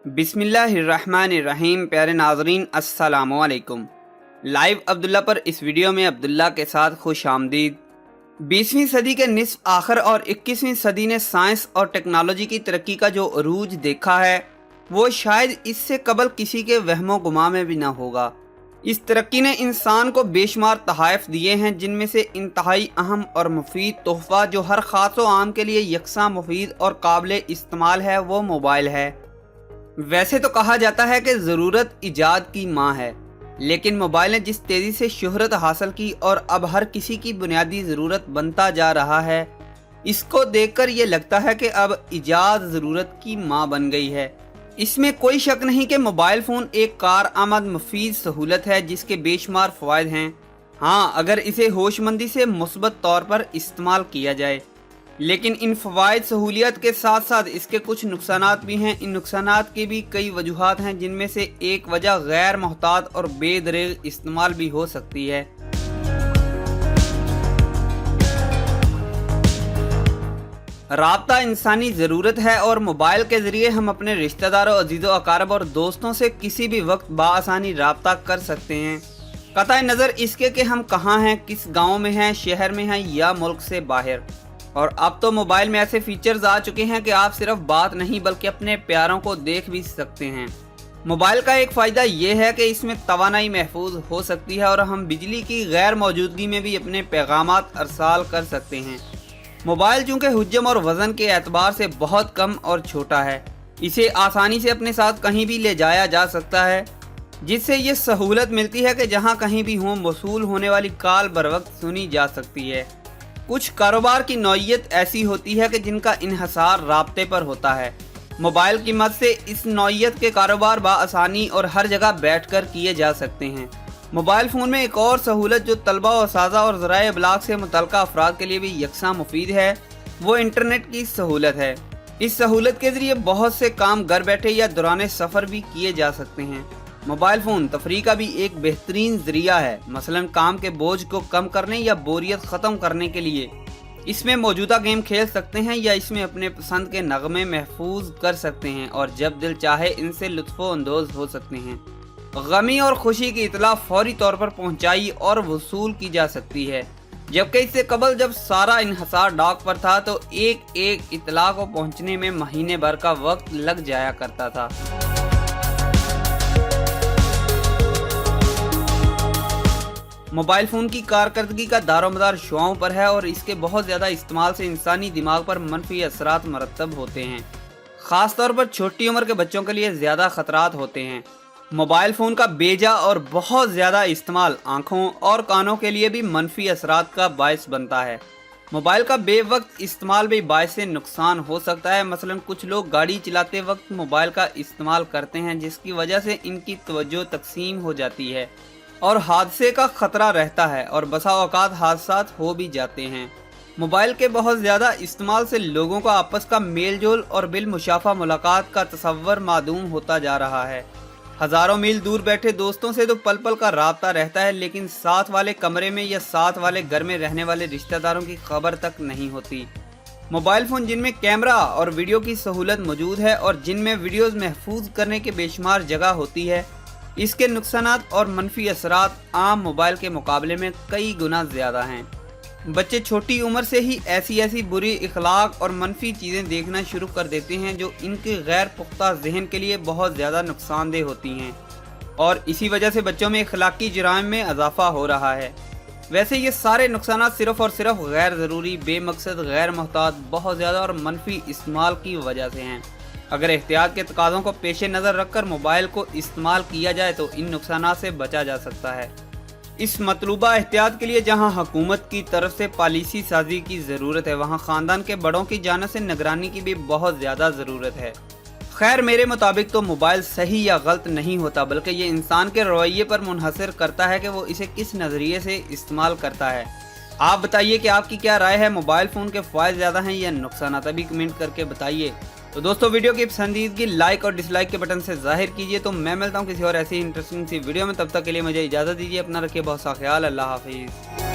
बिस्मिल्लाहिर्रहमानिर्रहीम। प्यारे नाजरीन अस्सलामु अलैकुम। लाइव अब्दुल्ला पर इस वीडियो में अब्दुल्ला के साथ खुश आमदीद। 20वीं सदी के निस्फ आखिर और 21वीं सदी ने साइंस और टेक्नोलॉजी की तरक्की का जो अरूज देखा है वो शायद इससे कबल किसी के वहमो गुमा में भी ना होगा। इस तरक्की ने इंसान को बेशुमार तोहफ़े दिए हैं, जिनमें से इंतहाई अहम और मुफीद तोहफ़ा जो हर ख़ास व आम के लिए यकसा मुफीद और काबिल इस्तेमाल है वो मोबाइल है। वैसे तो कहा जाता है कि ज़रूरत इजाद की माँ है, लेकिन मोबाइल ने जिस तेज़ी से शोहरत हासिल की और अब हर किसी की बुनियादी ज़रूरत बनता जा रहा है, इसको देखकर ये लगता है कि अब इजाद ज़रूरत की माँ बन गई है। इसमें कोई शक नहीं कि मोबाइल फ़ोन एक कारआमद मुफीद सहूलत है जिसके बेशुमार फ़वाइद हैं। हाँ, अगर इसे होशमंदी से मुस्बत तौर पर इस्तेमाल किया जाए, लेकिन इन फ़वाइद सहूलियत के साथ साथ इसके कुछ नुकसानात भी हैं। इन नुकसानात की भी कई वजूहात हैं, जिनमें से एक वजह गैर मोहतात और बेदरेग इस्तेमाल भी हो सकती है। राब्ता इंसानी ज़रूरत है और मोबाइल के ज़रिए हम अपने रिश्तेदारों, अजीज़ों, अकारब और दोस्तों से किसी भी वक्त बाआसानी राब्ता कर सकते हैं, कतई नज़र इसके कि हम कहाँ हैं, किस गाँव में हैं, शहर में हैं या मुल्क से बाहर। और अब तो मोबाइल में ऐसे फीचर्स आ चुके हैं कि आप सिर्फ बात नहीं बल्कि अपने प्यारों को देख भी सकते हैं। मोबाइल का एक फ़ायदा ये है कि इसमें तवानाई महफूज हो सकती है और हम बिजली की गैर मौजूदगी में भी अपने पैगामात अरसाल कर सकते हैं। मोबाइल चूँकि हुज्जम और वज़न के एतबार से बहुत कम और छोटा है, इसे आसानी से अपने साथ कहीं भी ले जाया जा सकता है, जिससे ये सहूलत मिलती है कि जहाँ कहीं भी हों वसूल होने वाली कॉल बर वक्त सुनी जा सकती है। कुछ कारोबार की नौइयत ऐसी होती है कि जिनका इन्हसार राब्ते पर होता है। मोबाइल की मदद से इस नौइयत के कारोबार बाआसानी और हर जगह बैठकर किए जा सकते हैं। मोबाइल फ़ोन में एक और सहूलत जो तलबा व साज़ा और ज़राए इब्लाग से मुतल्लिक़ा अफराद के लिए भी यकसा मुफीद है, वो इंटरनेट की सहूलत है। इस सहूलत के ज़रिए बहुत से काम घर बैठे या दौरान सफ़र भी किए जा सकते हैं। मोबाइल फ़ोन तफरीह का भी एक बेहतरीन ज़रिया है, मसलन काम के बोझ को कम करने या बोरियत ख़त्म करने के लिए। इसमें मौजूदा गेम खेल सकते हैं या इसमें अपने पसंद के नगमे महफूज कर सकते हैं और जब दिल चाहे इनसे लुत्फ़ो अंदोज़ हो सकते हैं। गमी और खुशी की इतला फौरी तौर पर पहुंचाई और वसूल की जा सकती है, जबकि इससे कबल जब सारा इन्हसार डाक पर था तो एक एक इतला को पहुंचने में महीने भर का वक्त लग जाया करता था। मोबाइल फ़ोन की कारकर्दगी का दारोमदार शुआओं पर है और इसके बहुत ज़्यादा इस्तेमाल से इंसानी दिमाग पर मनफी असरात मरतब होते हैं। ख़ास तौर पर छोटी उम्र के बच्चों के लिए ज़्यादा ख़तरात होते हैं। मोबाइल फ़ोन का बेजा और बहुत ज़्यादा इस्तेमाल आँखों और कानों के लिए भी मनफी असरात का बायस बनता है। मोबाइल का बेवक्त इस्तेमाल भी बायस नुकसान हो सकता है। मसलन कुछ लोग गाड़ी चलाते वक्त मोबाइल का इस्तेमाल करते हैं, जिसकी वजह से इनकी तवज्जो तकसीम हो जाती है और हादसे का ख़तरा रहता है और बसा औकात हादसात हो भी जाते हैं। मोबाइल के बहुत ज़्यादा इस्तेमाल से लोगों का आपस का मेल जोल और बिलमुशाफा मुलाकात का तसव्वुर मादूम होता जा रहा है। हज़ारों मील दूर बैठे दोस्तों से तो पल पल का राब्ता रहता है, लेकिन साथ वाले कमरे में या साथ वाले घर में रहने वाले रिश्तेदारों की खबर तक नहीं होती। मोबाइल फ़ोन जिनमें कैमरा और वीडियो की सहूलत मौजूद है और जिनमें वीडियोज़ महफूज करने की बेशुमार जगह होती है, इसके नुकसानात और मनफी असरात आम मोबाइल के मुकाबले में कई गुना ज़्यादा हैं। बच्चे छोटी उम्र से ही ऐसी बुरी इखलाक और मनफी चीज़ें देखना शुरू कर देते हैं जो इनके गैर पुख्ता जहन के लिए बहुत ज़्यादा नुकसानदेह होती हैं और इसी वजह से बच्चों में इखलाकी जुराइम में इजाफा हो रहा है। वैसे ये सारे नुकसानात सिर्फ़ और सिर्फ गैर ज़रूरी, बेमकसद, गैर मोहतात, बहुत ज़्यादा और मनफी इस्तेमाल की वजह से हैं। अगर एहतियात के तकाज़ों को पेश नज़र रखकर मोबाइल को इस्तेमाल किया जाए तो इन नुकसानात से बचा जा सकता है। इस मतलूबा एहतियात के लिए जहां हुकूमत की तरफ से पॉलिसी साजी की ज़रूरत है, वहां ख़ानदान के बड़ों की जानिब से निगरानी की भी बहुत ज़्यादा ज़रूरत है। खैर, मेरे मुताबिक तो मोबाइल सही या गलत नहीं होता, बल्कि ये इंसान के रवैये पर मुनहसर करता है कि वो इसे किस नज़रिए से इस्तेमाल करता है। आप बताइए कि आपकी क्या राय है, मोबाइल फ़ोन के फ़ायदे ज़्यादा हैं या नुकसान? अभी कमेंट करके बताइए। तो दोस्तों, वीडियो की पसंदीदगी लाइक और डिसलाइक के बटन से जाहिर कीजिए। तो मैं मिलता हूँ किसी और ऐसी इंटरेस्टिंग सी वीडियो में, तब तक के लिए मुझे इजाज़त दीजिए। अपना रखिए बहुत सा ख्याल। अल्लाह हाफिज़।